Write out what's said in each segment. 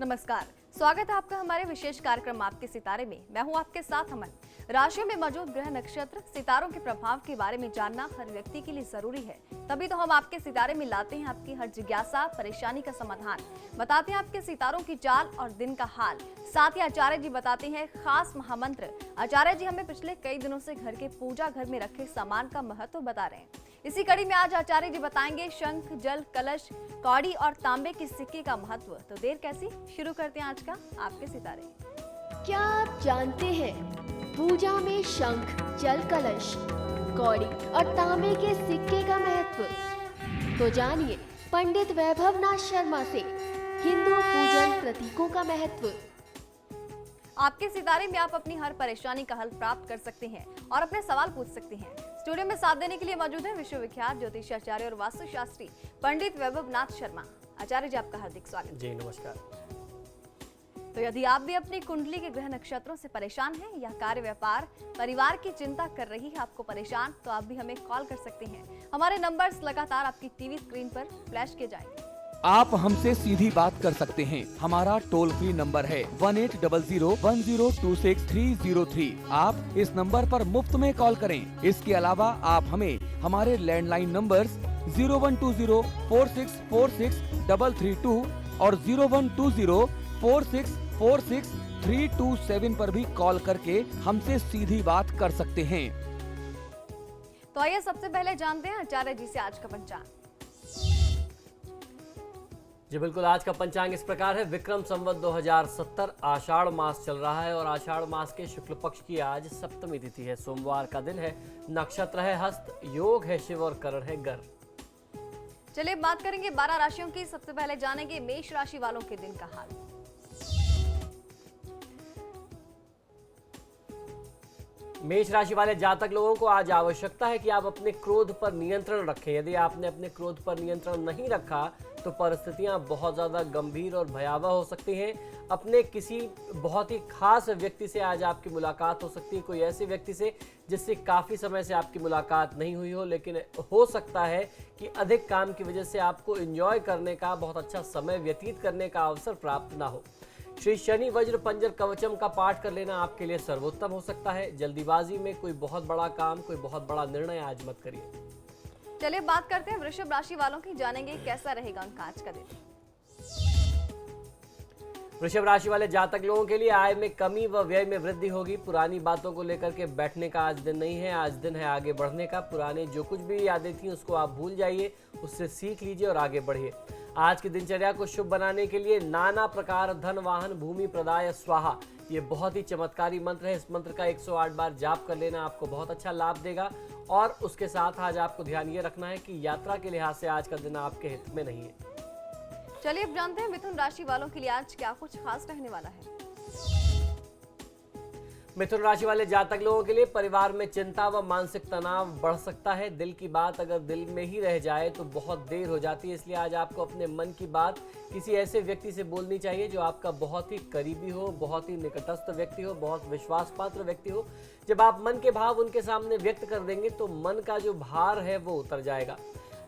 नमस्कार, स्वागत है आपका हमारे विशेष कार्यक्रम आपके सितारे में। मैं हूं आपके साथ अमन। राशियों में मौजूद ग्रह नक्षत्र सितारों के प्रभाव के बारे में जानना हर व्यक्ति के लिए जरूरी है। तभी तो हम आपके सितारे में लाते हैं आपकी हर जिज्ञासा, परेशानी का समाधान, बताते हैं आपके सितारों की चाल और दिन का हाल। साथ ही आचार्य जी बताते हैं खास महामंत्र। आचार्य जी हमें पिछले कई दिनों से घर के पूजा घर में रखे सामान का महत्व बता रहे हैं। इसी कड़ी में आज आचार्य जी बताएंगे शंख, जल, कलश, कौड़ी और तांबे के सिक्के का महत्व। तो देर कैसी, शुरू करते हैं आज का आपके सितारे। क्या आप जानते हैं पूजा में शंख, जल, कलश, कौड़ी और तांबे के सिक्के का महत्व? तो जानिए पंडित वैभव नाथ शर्मा से हिंदू पूजन प्रतीकों का महत्व। आपके सितारे में आप अपनी हर परेशानी का हल प्राप्त कर सकते हैं और अपने सवाल पूछ सकते हैं। स्टूडियो में साथ देने के लिए मौजूद है विश्वविख्यात ज्योतिषाचार्य और वास्तुशास्त्री पंडित वैभव नाथ शर्मा। आचार्य जी आपका हार्दिक स्वागत। जी नमस्कार। तो यदि आप भी अपनी कुंडली के ग्रह नक्षत्रों से परेशान हैं या कार्य, व्यापार, परिवार की चिंता कर रही है आपको परेशान, तो आप भी हमें कॉल कर सकते हैं। हमारे नंबर्स लगातार आपकी टीवी स्क्रीन पर फ्लैश किए जाएंगे। आप हमसे सीधी बात कर सकते हैं। हमारा टोल फ्री नंबर है 180010263003। आप इस नंबर पर मुफ्त में कॉल करें। इसके अलावा आप हमें हमारे लैंडलाइन नंबर्स 012046463332 और 012046463327 पर भी कॉल करके हमसे सीधी बात कर सकते हैं। तो आइए सबसे पहले जानते हैं आचार्य जी से आज का पंचांग। जी बिल्कुल, आज का पंचांग इस प्रकार है। विक्रम संवत 2070 आषाढ़ मास चल रहा है और आषाढ़ मास के शुक्ल पक्ष की आज सप्तमी तिथि है। सोमवार का दिन है। नक्षत्र है हस्त, योग है शिव और करण है गर। चलिए बात करेंगे 12 राशियों की। सबसे पहले जानेंगे मेष राशि वालों के दिन का हाल। मेष राशि वाले जातक लोगों को आज आवश्यकता है कि आप अपने क्रोध पर नियंत्रण रखें। यदि आपने अपने क्रोध पर नियंत्रण नहीं रखा तो परिस्थितियां बहुत ज्यादा गंभीर और भयावह हो सकती हैं। अपने किसी बहुत ही खास व्यक्ति से आज आपकी मुलाकात हो सकती है। कोई ऐसे व्यक्ति से जिससे काफी समय से आपकी मुलाकात नहीं हुई हो, लेकिन हो सकता है कि अधिक काम की वजह से आपको एंजॉय करने का, बहुत अच्छा समय व्यतीत करने का अवसर प्राप्त ना हो। श्री शनि वज्र पंजर कवचम का पाठ कर लेना आपके लिए सर्वोत्तम हो सकता है। जल्दीबाजी में कोई बहुत बड़ा काम, कोई बहुत बड़ा निर्णय आज मत करिए। चलिए बात करते हैं वृषभ राशि वालों की। जानेंगे कैसा रहेगा उनका आज का दिन। वृषभ राशि वाले जातक लोगों के लिए आय में कमी व व्यय में वृद्धि होगी। पुरानी बातों को लेकर के बैठने का आज दिन नहीं है। आज दिन है आगे बढ़ने का। पुराने जो कुछ भी यादें थी उसको आप भूल जाइए, उससे सीख लीजिए और आगे बढ़िए। आज की दिनचर्या को शुभ बनाने के लिए नाना प्रकार धन, वाहन, भूमि प्रदाय स्वाहा, ये बहुत ही चमत्कारी मंत्र है। इस मंत्र का 108 बार जाप कर लेना आपको बहुत अच्छा लाभ देगा। और उसके साथ आज आपको ध्यान ये रखना है कि यात्रा के लिहाज से आज का दिन आपके हित में नहीं है। चलिए अब जानते हैं मिथुन राशि वालों के लिए आज क्या कुछ खास रहने वाला है। मिथुन राशि वाले जातक लोगों के लिए परिवार में चिंता व मानसिक तनाव बढ़ सकता है। दिल की बात अगर दिल में ही रह जाए तो बहुत देर हो जाती है। इसलिए आज आपको अपने मन की बात किसी ऐसे व्यक्ति से बोलनी चाहिए जो आपका बहुत ही करीबी हो, बहुत ही निकटस्थ व्यक्ति हो, बहुत विश्वास पात्र व्यक्ति हो। जब आप मन के भाव उनके सामने व्यक्त कर देंगे तो मन का जो भार है वो उतर जाएगा।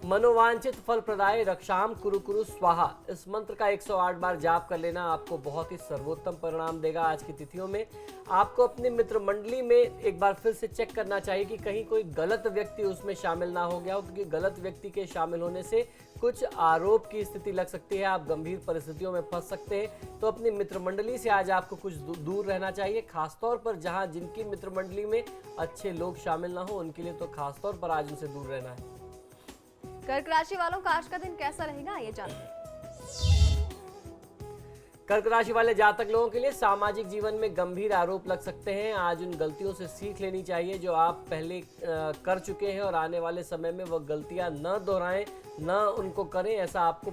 मनोवांछित फल प्रदाय रक्षाम कुरु कुरु स्वाहा, इस मंत्र का 108 बार जाप कर लेना आपको बहुत ही सर्वोत्तम परिणाम देगा। आज की तिथियों में आपको अपने मित्र मंडली में एक बार फिर से चेक करना चाहिए कि कहीं कोई गलत व्यक्ति उसमें शामिल ना हो गया हो, क्योंकि गलत व्यक्ति के शामिल होने से कुछ आरोप की स्थिति लग सकती है। आप गंभीर परिस्थितियों में फंस सकते हैं। तो अपनी मित्र मंडली से आज आपको कुछ दूर रहना चाहिए। खासतौर पर जहां जिनकी मित्र मंडली में अच्छे लोग शामिल ना हो उनके लिए तो खासतौर पर आज उनसे दूर रहना है। कर्क राशि वालों का आज का दिन कैसा रहेगा ये जानते हैं। कर्क राशि वाले जातक लोगों के लिए सामाजिक जीवन में गंभीर आरोप लग सकते हैं। आज उन गलतियों से सीख लेनी चाहिए जो आप पहले कर चुके हैं और आने वाले समय में वह गलतियां न दोहराएं, न उनको करें। ऐसा आपको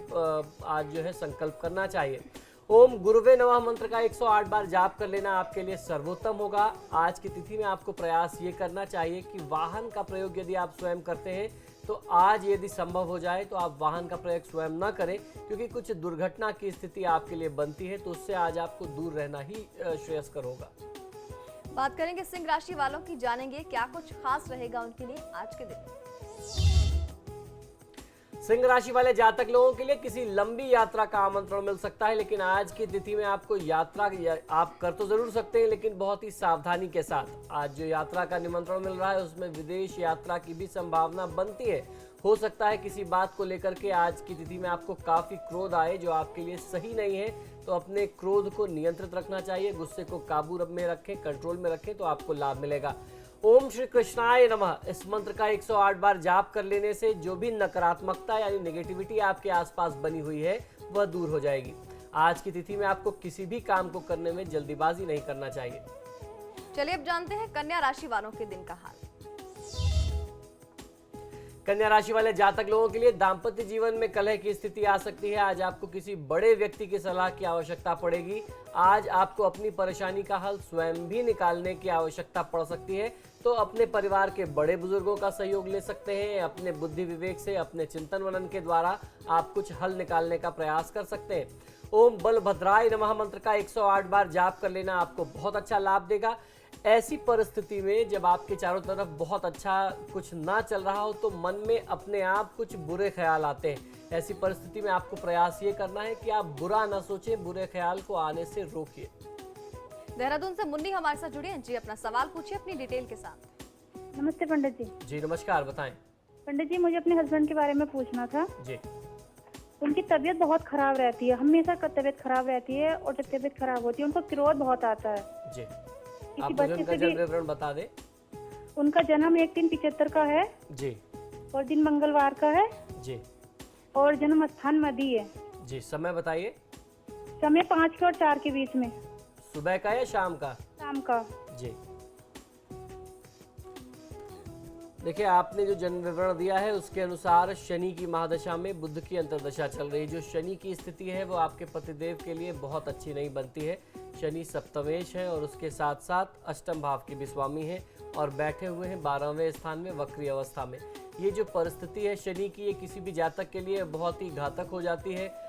आज जो है संकल्प करना चाहिए। ओम गुरुवे नमः मंत्र का 108 बार जाप कर लेना आपके लिए सर्वोत्तम होगा। आज की तिथि में आपको प्रयास ये करना चाहिए कि वाहन का प्रयोग यदि आप स्वयं करते हैं तो आज यदि संभव हो जाए तो आप वाहन का प्रयोग स्वयं न करें, क्योंकि कुछ दुर्घटना की स्थिति आपके लिए बनती है। तो उससे आज आपको दूर रहना ही श्रेयस्कर होगा। बात करेंगे सिंह राशि वालों की। जानेंगे क्या कुछ खास रहेगा उनके लिए आज के दिन। सिंह राशि वाले जातक लोगों के लिए किसी लंबी यात्रा का आमंत्रण मिल सकता है, लेकिन आज की तिथि में आपको यात्रा आप कर तो जरूर सकते हैं, लेकिन बहुत ही सावधानी के साथ। आज जो यात्रा का निमंत्रण मिल रहा है उसमें विदेश यात्रा की भी संभावना बनती है। हो सकता है किसी बात को लेकर के आज की तिथि में आपको काफी क्रोध आए जो आपके लिए सही नहीं है, तो अपने क्रोध को नियंत्रित रखना चाहिए, गुस्से को काबू में रखें, कंट्रोल में रखें, तो आपको लाभ मिलेगा। ओम श्री कृष्णाय नमः इस मंत्र का 108 बार जाप कर लेने से जो भी नकारात्मकता यानी नेगेटिविटी आपके आसपास बनी हुई है वह दूर हो जाएगी। आज की तिथि में आपको किसी भी काम को करने में जल्दीबाजी नहीं करना चाहिए। चलिए अब जानते हैं कन्या राशि वालों के दिन का हाल। कन्या राशि वाले जातक लोगों के लिए दाम्पत्य जीवन में कलह की स्थिति आ सकती है। आज आपको किसी बड़े व्यक्ति की सलाह की आवश्यकता पड़ेगी। आज आपको अपनी परेशानी का हल स्वयं भी निकालने की आवश्यकता पड़ सकती है, तो अपने परिवार के बड़े बुजुर्गों का सहयोग ले सकते हैं। अपने बुद्धि विवेक से, अपने चिंतन मनन के द्वारा आप कुछ हल निकालने का प्रयास कर सकते हैं। ओम बलभद्राय नमः मंत्र का 108 बार जाप कर लेना आपको बहुत अच्छा लाभ देगा। ऐसी परिस्थिति में जब आपके चारों तरफ बहुत अच्छा कुछ ना चल रहा हो तो मन में अपने आप कुछ बुरे ख्याल आते हैं। ऐसी परिस्थिति में आपको प्रयास ये करना है कि आप बुरा ना सोचें, बुरे ख्याल को आने से रोकिए। देहरादून से मुन्नी हमारे साथ जुड़ी हैं जी, अपना सवाल पूछिए अपनी डिटेल के साथ। नमस्ते पंडित जी। जी नमस्कार, बताएं। पंडित जी, मुझे अपने हस्बैंड के बारे में पूछना था। जी। उनकी तबीयत बहुत खराब रहती है, हमेशा तबीयत खराब रहती है, और जब तबीयत खराब होती है उनको क्रोध बहुत आता है। जी। किसी आप बच्चे मुझे उनका से भी। जन्म विवरण बता दें। उनका जन्म 1/3/75 का है जी। और दिन मंगलवार का है जी। और जन्म स्थान मदी है। जी, समय बताइए। समय 5 के और 4 के बीच में, सुबह का या शाम का? शाम का। जी। देखिए, आपने जो जन्म विवरण दिया है उसके अनुसार शनि की महादशा में बुध की अंतर्दशा चल रही है। जो शनि की स्थिति है वो आपके पतिदेव के लिए बहुत अच्छी नहीं बनती है। शनि सप्तमेश है और उसके साथ साथ अष्टम भाव के भी स्वामी हैं और बैठे हुए हैं 12वें स्थान में वक्री अवस्था में। ये जो परिस्थिति है शनि की, ये किसी भी जातक के लिए बहुत ही घातक हो जाती है।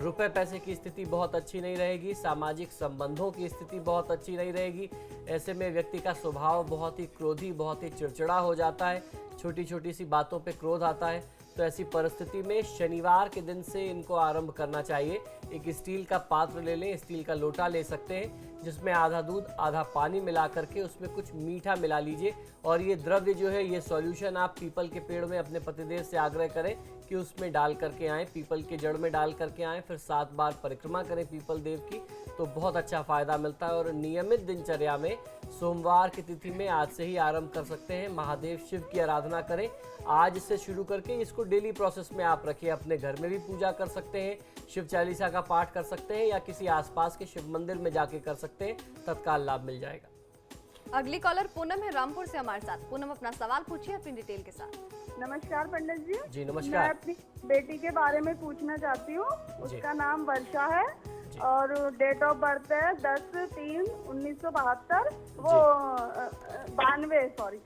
रुपए पैसे की स्थिति बहुत अच्छी नहीं रहेगी, सामाजिक संबंधों की स्थिति बहुत अच्छी नहीं रहेगी। ऐसे में व्यक्ति का स्वभाव बहुत ही क्रोधी, बहुत ही चिड़चिड़ा हो जाता है, छोटी छोटी सी बातों पे क्रोध आता है। तो ऐसी परिस्थिति में शनिवार के दिन से इनको आरंभ करना चाहिए। एक स्टील का पात्र ले लें, स्टील का लोटा ले सकते हैं जिसमें आधा दूध आधा पानी मिला करके उसमें कुछ मीठा मिला लीजिए, और ये द्रव्य जो है, ये सॉल्यूशन आप पीपल के पेड़ में अपने पतिदेव से आग्रह करें कि उसमें डाल करके आएँ, पीपल के जड़ में डाल करके आएँ, फिर 7 बार परिक्रमा करें पीपल देव की, तो बहुत अच्छा फायदा मिलता है। और नियमित दिनचर्या में सोमवार की तिथि में आज से ही आरंभ कर सकते हैं। महादेव शिव की आराधना करें आज से शुरू करके, इसको डेली प्रोसेस में आप रखिए। अपने घर में भी पूजा कर सकते हैं, शिव चालीसा का पाठ कर सकते हैं, या किसी आसपास के शिव मंदिर में जाके कर सकते हैं, तत्काल लाभ मिल जाएगा। अगली कॉलर पूनम है रामपुर से हमारे साथ। पूनम, अपना सवाल पूछिए अपनी डिटेल के साथ। नमस्कार पंडित जी। जी नमस्कार। मैं अपनी बेटी के बारे में पूछना चाहती हूँ। उसका नाम वर्षा है और डेट ऑफ बर्थ है 10/3/1972, वो 92 सॉरी,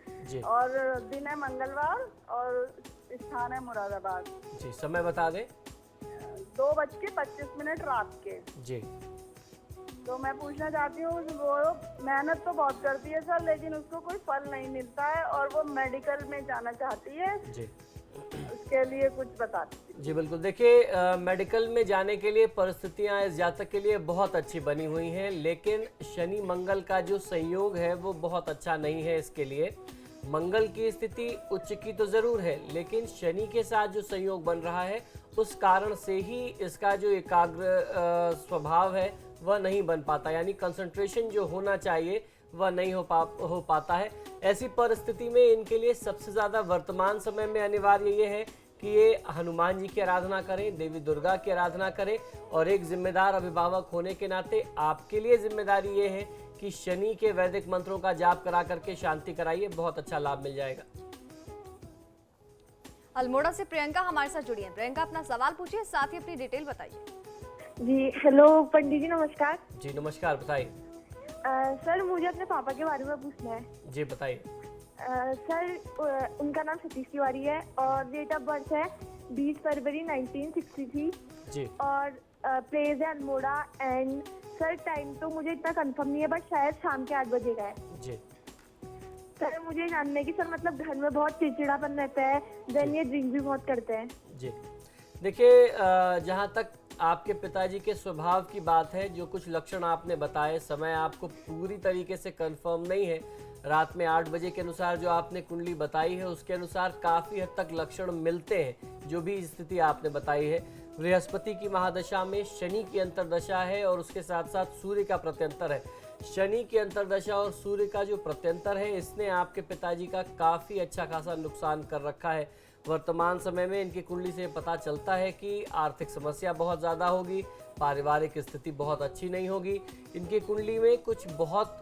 और दिन है मंगलवार और स्थान है मुरादाबाद। जी, समय बता दें। 2:25 रात के। जी। तो मैं पूछना चाहती हूँ, वो मेहनत तो बहुत करती है सर, लेकिन उसको कोई फल नहीं मिलता है और वो मेडिकल में जाना चाहती है। जी। उसके लिए कुछ बता दीजिए। जी बिल्कुल, देखिए मेडिकल में जाने के लिए परिस्थितियां इस जातक के लिए बहुत अच्छी बनी हुई हैं, लेकिन शनि मंगल का जो संयोग है वो बहुत अच्छा नहीं है इसके लिए। मंगल की स्थिति उच्च की तो जरूर है, लेकिन शनि के साथ जो संयोग बन रहा है उस कारण से ही इसका जो एकाग्र स्वभाव है वह नहीं बन पाता, यानी कंसंट्रेशन जो होना चाहिए वह नहीं हो पाता है। ऐसी परिस्थिति में इनके लिए सबसे ज़्यादा वर्तमान समय में अनिवार्य ये है कि ये हनुमान जी की आराधना करें, देवी दुर्गा की आराधना करें, और एक जिम्मेदार अभिभावक होने के नाते आपके लिए जिम्मेदारी ये है कि शनि के वैदिक मंत्रों का जाप करा करके शांति कराइए, बहुत अच्छा लाभ मिल जाएगा। अल्मोड़ा से प्रियंका हमारे साथ जुड़ी है। प्रियंका, अपना सवाल पूछिए, साथ ही अपनी डिटेल बताइए। जी हेलो पंडित जी, नमस्कार। जी नमस्कार, बताइए। सर, मुझे अपने पापा के बारे में पूछना है। जी बताइए। सर, उनका नाम सतीश तिवारी है और डेट ऑफ बर्थ है 20 फरवरी 1963 जी। और प्लेस है अल्मोड़ा। एंड सर, टाइम तो मुझे इतना कंफर्म नहीं है, बट शायद शाम के 8 बजे का है। जी। सर मुझे जानना है कि सर मतलब घर में बहुत चिड़चिड़ापन रहता है, देन ये ड्रिंक भी बहुत करते हैं। जी देखिए, जहाँ तक आपके पिताजी के स्वभाव की बात है, जो कुछ लक्षण आपने बताए, समय आपको पूरी तरीके से कंफर्म नहीं है। रात में 8 बजे के अनुसार जो आपने कुंडली बताई है उसके अनुसार काफ़ी हद तक लक्षण मिलते हैं। जो भी स्थिति आपने बताई है, बृहस्पति की महादशा में शनि की अंतर्दशा है और उसके साथ साथ सूर्य का प्रत्यंतर है। शनि की अंतर्दशा और सूर्य का जो प्रत्यंतर है, इसने आपके पिताजी का काफ़ी अच्छा खासा नुकसान कर रखा है। वर्तमान समय में इनकी कुंडली से पता चलता है कि आर्थिक समस्या बहुत ज़्यादा होगी, पारिवारिक स्थिति बहुत अच्छी नहीं होगी। इनकी कुंडली में कुछ बहुत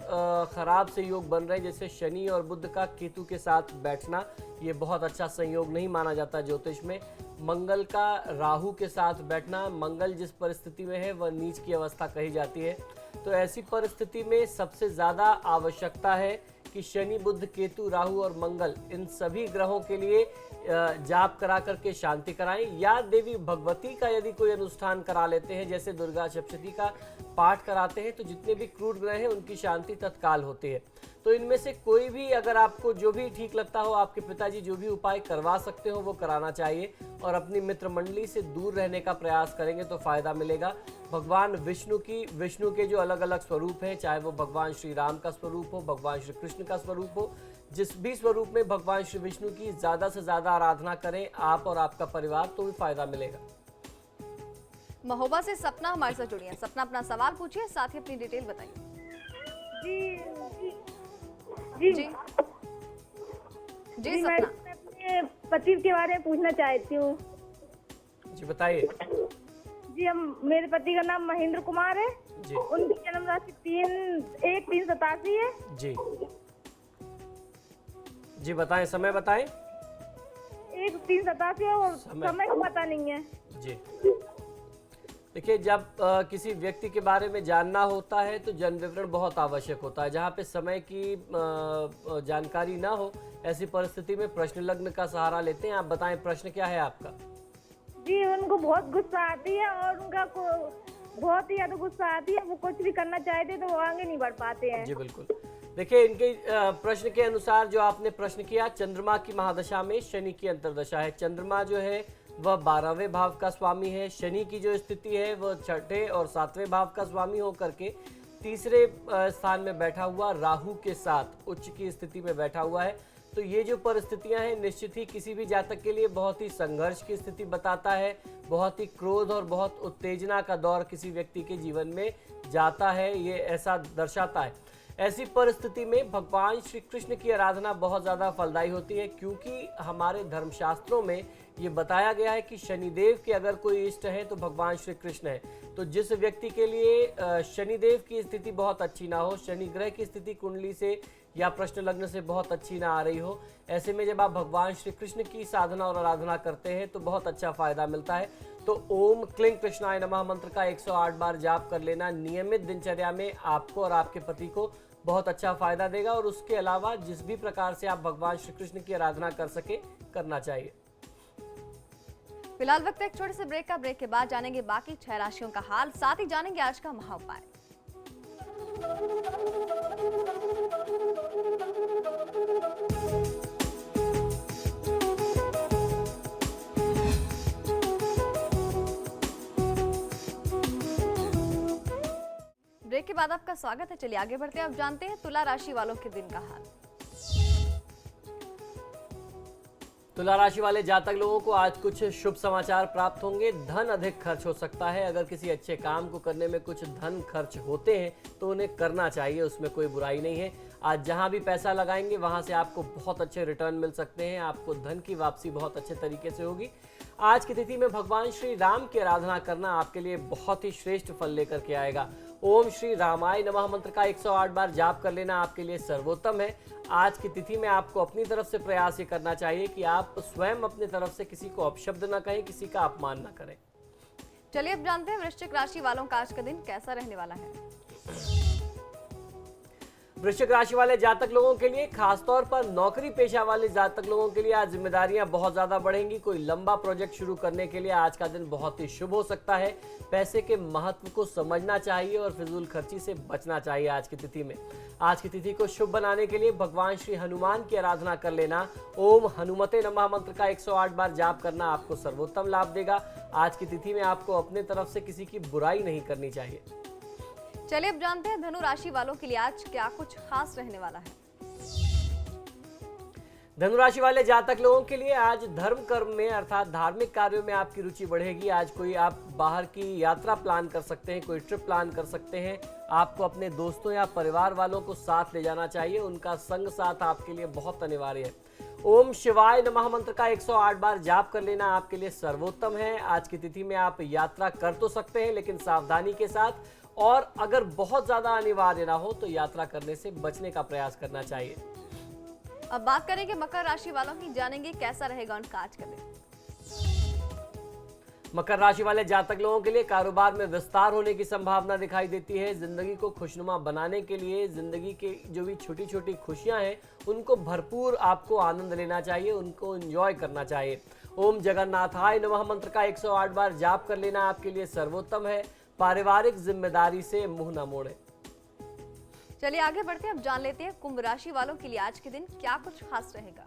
ख़राब से योग बन रहे हैं, जैसे शनि और बुध का केतु के साथ बैठना, ये बहुत अच्छा संयोग नहीं माना जाता ज्योतिष में। मंगल का राहु के साथ बैठना, मंगल जिस परिस्थिति में है वह नीच की अवस्था कही जाती है। तो ऐसी परिस्थिति में सबसे ज़्यादा आवश्यकता है कि शनि बुध केतु राहु और मंगल, इन सभी ग्रहों के लिए जाप करा करके शांति कराएं, या देवी भगवती का यदि कोई अनुष्ठान करा लेते हैं, जैसे दुर्गा सप्तशती का पाठ कराते हैं, तो जितने भी क्रूर ग्रह हैं उनकी शांति तत्काल होती है। तो इनमें से कोई भी अगर आपको जो भी ठीक लगता हो, आपके पिताजी जो भी उपाय करवा सकते हो वो कराना चाहिए, और अपनी मित्र मंडली से दूर रहने का प्रयास करेंगे तो फायदा मिलेगा। भगवान विष्णु के जो अलग अलग स्वरूप हैं, चाहे वो भगवान श्री राम का स्वरूप हो, भगवान श्री कृष्ण का स्वरूप हो, जिस भी स्वरूप में भगवान श्री विष्णु की ज़्यादा से ज़्यादा आराधना करें आप और आपका परिवार, तो भी फायदा मिलेगा। महोबा से सपना हमारे साथ जुड़ी है। सपना, अपना सवाल पूछिए, साथ ही अपनी डिटेल बताइए। जी जी जी, सपना। मैं अपने पति के बारे में पूछना चाहती हूँ। जी बताइए। जी, मेरे पति का नाम महेंद्र कुमार है जी उनकी जन्म राशि 3/1/387 है। जी जी बताएं, समय बताएं। 1/387 है और समय। समय का पता नहीं है। जी देखिए, जब किसी व्यक्ति के बारे में जानना होता है तो जन विवरण बहुत आवश्यक होता है। जहाँ पे समय की जानकारी ना हो, ऐसी परिस्थिति में प्रश्न लग्न का सहारा लेते हैं। आप बताएं, प्रश्न क्या है आपका? जी, उनको बहुत गुस्सा आती है और उनका बहुत ही ज्यादा गुस्सा आती है। वो कुछ भी करना चाहते तो वो आगे नहीं बढ़ पाते हैं। जी बिल्कुल। देखिए, इनके प्रश्न के अनुसार जो आपने प्रश्न किया, चंद्रमा की महादशा में शनि की अंतर्दशा है। चंद्रमा जो है वह 12वें भाव का स्वामी है। शनि की जो स्थिति है वह 6ठे और 7वें भाव का स्वामी होकर के तीसरे स्थान में बैठा हुआ राहु के साथ उच्च की स्थिति में बैठा हुआ है। तो ये जो परिस्थितियां हैं, निश्चित ही किसी भी जातक के लिए बहुत ही संघर्ष की स्थिति बताता है। बहुत ही क्रोध और बहुत उत्तेजना का दौर किसी व्यक्ति के जीवन में जाता है, ये ऐसा दर्शाता है। ऐसी परिस्थिति में भगवान श्री कृष्ण की आराधना बहुत ज़्यादा फलदायी होती है, क्योंकि हमारे धर्मशास्त्रों में ये बताया गया है कि शनिदेव के अगर कोई इष्ट है तो भगवान श्री कृष्ण है। तो जिस व्यक्ति के लिए शनिदेव की स्थिति बहुत अच्छी ना हो, शनि ग्रह की स्थिति कुंडली से या प्रश्न लग्न से बहुत अच्छी ना आ रही हो, ऐसे में जब आप भगवान श्री कृष्ण की साधना और आराधना करते हैं तो बहुत अच्छा फायदा मिलता है। तो ओम क्लीं कृष्णाय नमः मंत्र का 108 बार जाप कर लेना नियमित दिनचर्या में आपको और आपके पति को बहुत अच्छा फायदा देगा। और उसके अलावा जिस भी प्रकार से आप भगवान श्री कृष्ण की आराधना कर सके, करना चाहिए। फिलहाल वक्त है एक छोटे से ब्रेक का। ब्रेक के बाद जानेंगे बाकी 6 राशियों का हाल, साथ ही जानेंगे आज का महाउपाय। ब्रेक के बाद आपका स्वागत है। चलिए आगे बढ़ते हैं। अब जानते हैं तुला राशि वालों के दिन का हाल। तुला राशि वाले जातक लोगों को आज कुछ शुभ समाचार प्राप्त होंगे। धन अधिक खर्च हो सकता है। अगर किसी अच्छे काम को करने में कुछ धन खर्च होते हैं तो उन्हें करना चाहिए, उसमें कोई बुराई नहीं है। आज जहां भी पैसा लगाएंगे वहां से आपको बहुत अच्छे रिटर्न मिल सकते हैं। आपको धन की वापसी बहुत अच्छे तरीके से होगी। आज की तिथि में भगवान श्री राम की आराधना करना आपके लिए बहुत ही श्रेष्ठ फल लेकर के आएगा। ओम श्री रामाय नमः मंत्र का 108 बार जाप कर लेना आपके लिए सर्वोत्तम है। आज की तिथि में आपको अपनी तरफ से प्रयास ये करना चाहिए कि आप स्वयं अपनी तरफ से किसी को अपशब्द न कहें, किसी का अपमान न करें। चलिए अब जानते हैं वृश्चिक राशि वालों का आज का दिन कैसा रहने वाला है। वृश्चिक राशि वाले जातक लोगों के लिए, खासतौर पर नौकरी पेशा वाले जातक लोगों के लिए आज जिम्मेदारियां बहुत ज्यादा बढ़ेंगी। कोई लंबा प्रोजेक्ट शुरू करने के लिए आज का दिन बहुत ही शुभ हो सकता है। पैसे के महत्व को समझना चाहिए और फिजूल खर्ची से बचना चाहिए आज की तिथि में। आज की तिथि को शुभ बनाने के लिए भगवान श्री हनुमान की आराधना कर लेना, ओम हनुमते नमः मंत्र का 108 बार जाप करना आपको सर्वोत्तम लाभ देगा। आज की तिथि में आपको अपने तरफ से किसी की बुराई नहीं करनी चाहिए। चलिए अब जानते हैं धनु राशि वालों के लिए आज क्या कुछ खास रहने वाला है। धनुराशि वाले जातक लोगों के लिए आज धर्म कर्म में अर्थात धार्मिक कार्यों में आपकी रुचि बढ़ेगी। आज कोई आप बाहर की यात्रा प्लान कर सकते हैं, कोई ट्रिप प्लान कर सकते हैं। आपको अपने दोस्तों या परिवार वालों को साथ ले जाना चाहिए, उनका संग साथ आपके लिए बहुत अनिवार्य है। ओम शिवाय नमः मंत्र का 108 बार जाप कर लेना आपके लिए सर्वोत्तम है। आज की तिथि में आप यात्रा कर तो सकते हैं लेकिन सावधानी के साथ, और अगर बहुत ज्यादा अनिवार्य ना हो तो यात्रा करने से बचने का प्रयास करना चाहिए। अब बात करेंगे मकर राशि वालों की, जानेंगे कैसा रहेगा उनका आज का दिन। मकर राशि वाले जातक लोगों के लिए कारोबार में विस्तार होने की संभावना दिखाई देती है। जिंदगी को खुशनुमा बनाने के लिए जिंदगी के जो भी छोटी छोटी खुशियां हैं उनको भरपूर आपको आनंद लेना चाहिए, उनको एंजॉय करना चाहिए। ओम जगन्नाथाय नमः मंत्र का 108 बार जाप कर लेना आपके लिए सर्वोत्तम है। पारिवारिक जिम्मेदारी से मुंह न मोड़े। चलिए आगे बढ़ते हैं, अब जान लेते हैं कुंभ राशि वालों के लिए आज के दिन क्या कुछ खास रहेगा।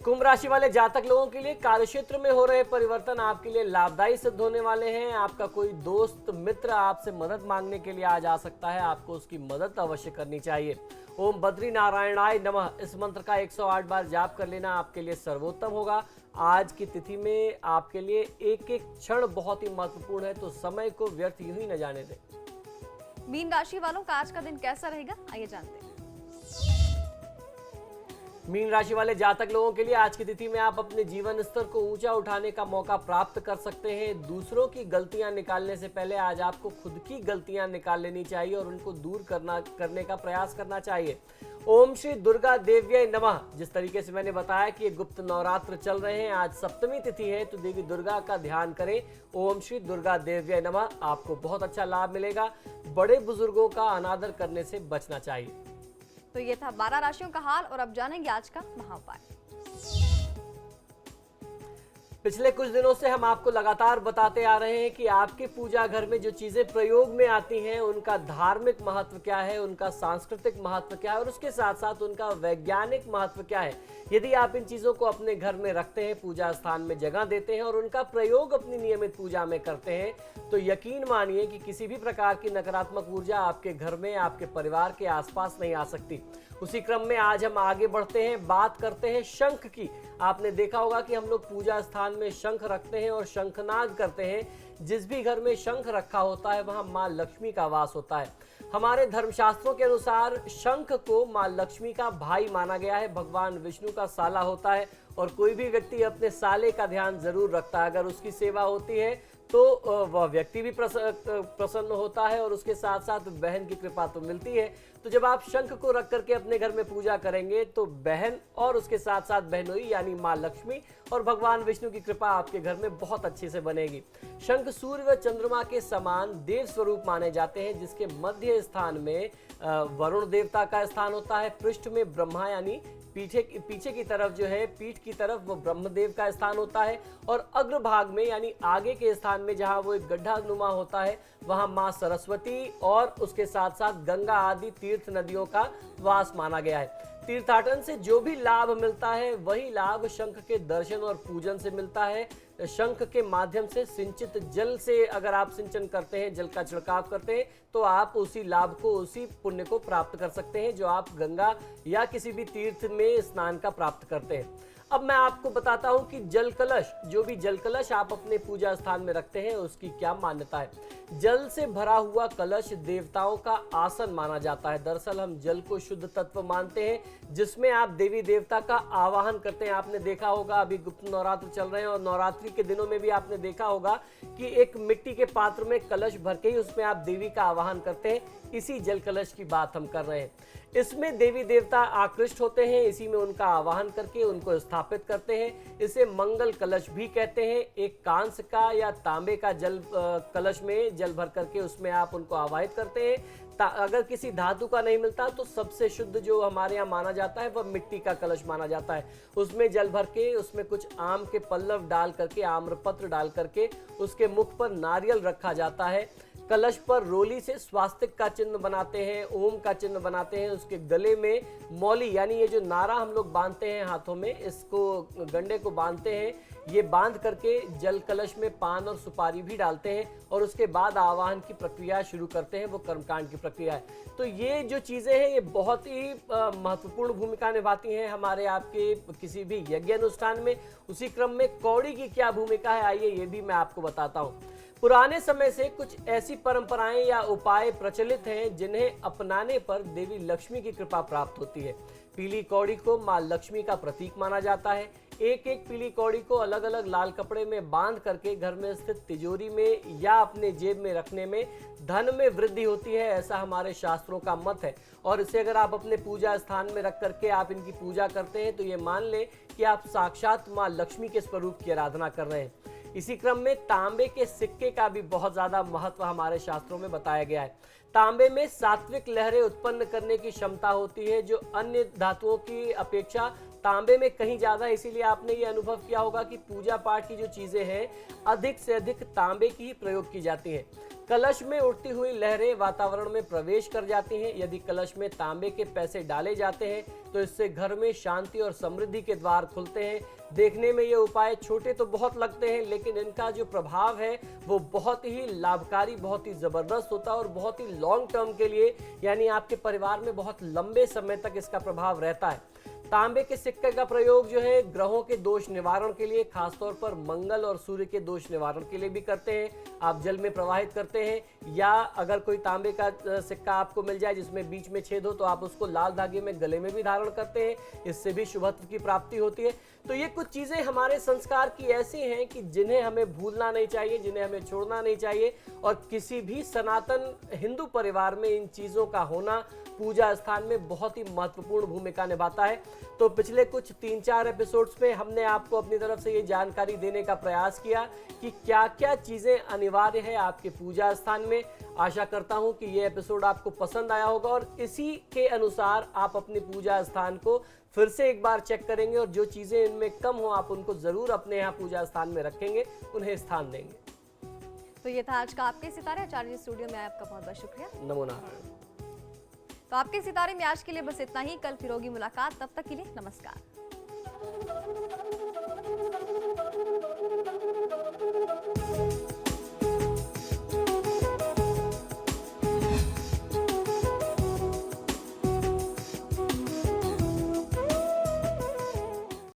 कुंभ राशि वाले जातक लोगों के लिए कार्यक्षेत्र में हो रहे परिवर्तन आपके लिए लाभदायी सिद्ध होने वाले हैं। आपका कोई दोस्त मित्र आपसे मदद मांगने के लिए आज आ सकता है, आपको उसकी मदद अवश्य करनी चाहिए। ओम बद्री नारायणाय नमः इस मंत्र का 108 बार जाप कर लेना आपके लिए सर्वोत्तम होगा। आज की तिथि में आपके लिए एक एक क्षण बहुत ही महत्वपूर्ण है, तो समय को व्यर्थ यूं ही न जाने दें। मीन राशि वालों का आज का दिन कैसा रहेगा, आइए जानते हैं। मीन राशि वाले जातक लोगों के लिए आज की तिथि में आप अपने जीवन स्तर को ऊंचा उठाने का मौका प्राप्त कर सकते हैं। दूसरों की गलतियां निकालने से पहले आज आपको खुद की गलतियां निकाल लेनी चाहिए और उनको दूर करने का प्रयास करना चाहिए। ओम श्री दुर्गा देव्यै नमः। जिस तरीके से मैंने बताया कि ये गुप्त नवरात्र चल रहे हैं, आज सप्तमी तिथि है, तो देवी दुर्गा का ध्यान करें। ओम श्री दुर्गा देव्यै नमः, आपको बहुत अच्छा लाभ मिलेगा। बड़े बुजुर्गों का अनादर करने से बचना चाहिए। तो ये था 12 राशियों का हाल, और अब जानेंगे आज का महाउपाय। पिछले कुछ दिनों से हम आपको लगातार बताते आ रहे हैं कि आपके पूजा घर में जो चीजें प्रयोग में आती हैं उनका धार्मिक महत्व क्या है, उनका सांस्कृतिक महत्व क्या है और उसके साथ साथ उनका वैज्ञानिक महत्व क्या है। यदि आप इन चीजों को अपने घर में रखते हैं, पूजा स्थान में जगह देते हैं और उनका प्रयोग अपनी नियमित पूजा में करते हैं, तो यकीन मानिए कि किसी भी प्रकार की नकारात्मक ऊर्जा आपके घर में, आपके परिवार के आसपास नहीं आ सकती। उसी क्रम में आज हम आगे बढ़ते हैं, बात करते हैं शंख की। आपने देखा होगा कि हम लोग पूजा स्थान में शंख रखते हैं और शंखनाद करते हैं। जिस भी घर में शंख रखा होता है वहां मां लक्ष्मी का वास होता है। हमारे धर्मशास्त्रों के अनुसार शंख को मां लक्ष्मी का भाई माना गया है, भगवान विष्णु का साला होता है और कोई भी व्यक्ति अपने साले का ध्यान जरूर रखता है। अगर उसकी सेवा होती है तो वह व्यक्ति भी प्रसन्न होता है और उसके साथ साथ बहन की कृपा तो मिलती है। तो जब आप शंख को रख करके अपने घर में पूजा करेंगे तो बहन और उसके साथ साथ बहनोई यानी मां लक्ष्मी और भगवान विष्णु की कृपा आपके घर में बहुत अच्छे से बनेगी। शंख सूर्य व चंद्रमा के समान देव स्वरूप माने जाते हैं, जिसके मध्य स्थान में वरुण देवता का स्थान होता है। पृष्ठ में ब्रह्मा यानी पीछे की तरफ जो है, पीठ की तरफ वो ब्रह्मदेव का स्थान होता है और अग्रभाग में यानी आगे के स्थान में जहां वो एक गड्ढा नुमा होता है वहां मां सरस्वती और उसके साथ साथ गंगा आदि तीर्थ नदियों का वास माना गया है। तीर्थाटन से जो भी लाभ मिलता है वही लाभ शंख के दर्शन और पूजन से मिलता है। शंख के माध्यम से सिंचित जल से अगर आप सिंचन करते हैं, जल का छिड़काव करते हैं, तो आप उसी लाभ को, उसी पुण्य को प्राप्त कर सकते हैं जो आप गंगा या किसी भी तीर्थ में स्नान का प्राप्त करते हैं। अब मैं आपको बताता हूं कि जल कलश, जो भी जल कलश आप अपने पूजा स्थान में रखते हैं उसकी क्या मान्यता है। जल से भरा हुआ कलश देवताओं का आसन माना जाता है। दरअसल हम जल को शुद्ध तत्व मानते हैं जिसमें आप देवी देवता का आवाहन करते हैं। आपने देखा होगा अभी गुप्त नवरात्र चल रहे हैं और नवरात्रि के दिनों में भी आपने देखा होगा कि एक मिट्टी के पात्र में कलश भर के ही उसमें आप देवी का आवाहन करते हैं। इसी जल कलश की बात हम कर रहे हैं। इसमें देवी देवता आकृष्ट होते हैं, इसी में उनका आवाहन करके उनको स्थापित करते हैं। इसे मंगल कलश भी कहते हैं। एक कांस का या तांबे का जल कलश में जल भर करके उसमें आप उनको आवाहित करते हैं। अगर किसी धातु का नहीं मिलता तो सबसे शुद्ध जो हमारे यहाँ माना जाता है वह मिट्टी का कलश माना जाता है। उसमें जल भर के उसमें कुछ आम के पल्लव डाल करके, आम्रपत्र डाल करके उसके मुख पर नारियल रखा जाता है। कलश पर रोली से स्वास्तिक का चिन्ह बनाते हैं, ओम का चिन्ह बनाते हैं। उसके गले में मौली यानी ये जो नारा हम लोग बांधते हैं हाथों में, इसको गंडे को बांधते हैं। ये बांध करके जल कलश में पान और सुपारी भी डालते हैं और उसके बाद आवाहन की प्रक्रिया शुरू करते हैं, वो कर्मकांड की प्रक्रिया है। तो ये जो चीज़ें हैं ये बहुत ही महत्वपूर्ण भूमिका निभाती हैं हमारे आपके किसी भी यज्ञ अनुष्ठान में। उसी क्रम में कौड़ी की क्या भूमिका है, आइए ये भी मैं आपको बताता हूँ। पुराने समय से कुछ ऐसी परंपराएं या उपाय प्रचलित हैं जिन्हें अपनाने पर देवी लक्ष्मी की कृपा प्राप्त होती है। पीली कौड़ी को मां लक्ष्मी का प्रतीक माना जाता है। एक एक पीली कौड़ी को अलग अलग लाल कपड़े में बांध करके घर में स्थित तिजोरी में या अपने जेब में रखने में धन में वृद्धि होती है, ऐसा हमारे शास्त्रों का मत है। और इसे अगर आप अपने पूजा स्थान में रख करके आप इनकी पूजा करते हैं तो ये मान लें कि आप साक्षात मां लक्ष्मी के स्वरूप की आराधना कर रहे हैं। इसी क्रम में तांबे के सिक्के का भी बहुत ज्यादा महत्व हमारे शास्त्रों में बताया गया है। तांबे में सात्विक लहरें उत्पन्न करने की क्षमता होती है जो अन्य धातुओं की अपेक्षा तांबे में कहीं ज्यादा। इसीलिए आपने ये अनुभव किया होगा कि पूजा पाठ की जो चीजें हैं अधिक से अधिक तांबे की ही प्रयोग की जाती हैं। कलश में उड़ती हुई लहरें वातावरण में प्रवेश कर जाती हैं। यदि कलश में तांबे के पैसे डाले जाते हैं तो इससे घर में शांति और समृद्धि के द्वार खुलते हैं। देखने में ये उपाय छोटे तो बहुत लगते हैं, लेकिन इनका जो प्रभाव है वो बहुत ही लाभकारी, बहुत ही जबरदस्त होता है और बहुत ही लॉन्ग टर्म के लिए, यानी आपके परिवार में बहुत लंबे समय तक इसका प्रभाव रहता है। तांबे के सिक्के का प्रयोग जो है ग्रहों के दोष निवारण के लिए, खासतौर पर मंगल और सूर्य के दोष निवारण के लिए भी करते हैं। आप जल में प्रवाहित करते हैं, या अगर कोई तांबे का सिक्का आपको मिल जाए जिसमें बीच में छेद हो तो आप उसको लाल धागे में गले में भी धारण करते हैं, इससे भी शुभत्व की प्राप्ति होती है। तो ये कुछ चीजें हमारे संस्कार की ऐसी हैं कि जिन्हें हमें भूलना नहीं चाहिए, जिन्हें हमें छोड़ना नहीं चाहिए। और किसी भी सनातन हिंदू परिवार में इन चीजों का होना पूजा स्थान में बहुत ही महत्वपूर्ण भूमिका निभाता है। तो पिछले कुछ 3-4 एपिसोड्स में हमने आपको अपनी तरफ से ये जानकारी देने का प्रयास किया कि क्या क्या चीजें अनिवार्य है आपके पूजा स्थान में। आशा करता हूं कि ये एपिसोड आपको पसंद आया होगा और इसी के अनुसार आप अपने पूजा स्थान को फिर से एक बार चेक करेंगे और जो चीजें इनमें कम हो आप उनको जरूर अपने यहाँ पूजा स्थान में रखेंगे, उन्हें स्थान देंगे। तो ये था आज का आपके सितारे। आचार्य जी स्टूडियो में आए, आपका बहुत बहुत शुक्रिया। नमो नारायण। तो आपके सितारे में आज के लिए बस इतना ही। कल फिर होगी मुलाकात, तब तक के लिए नमस्कार।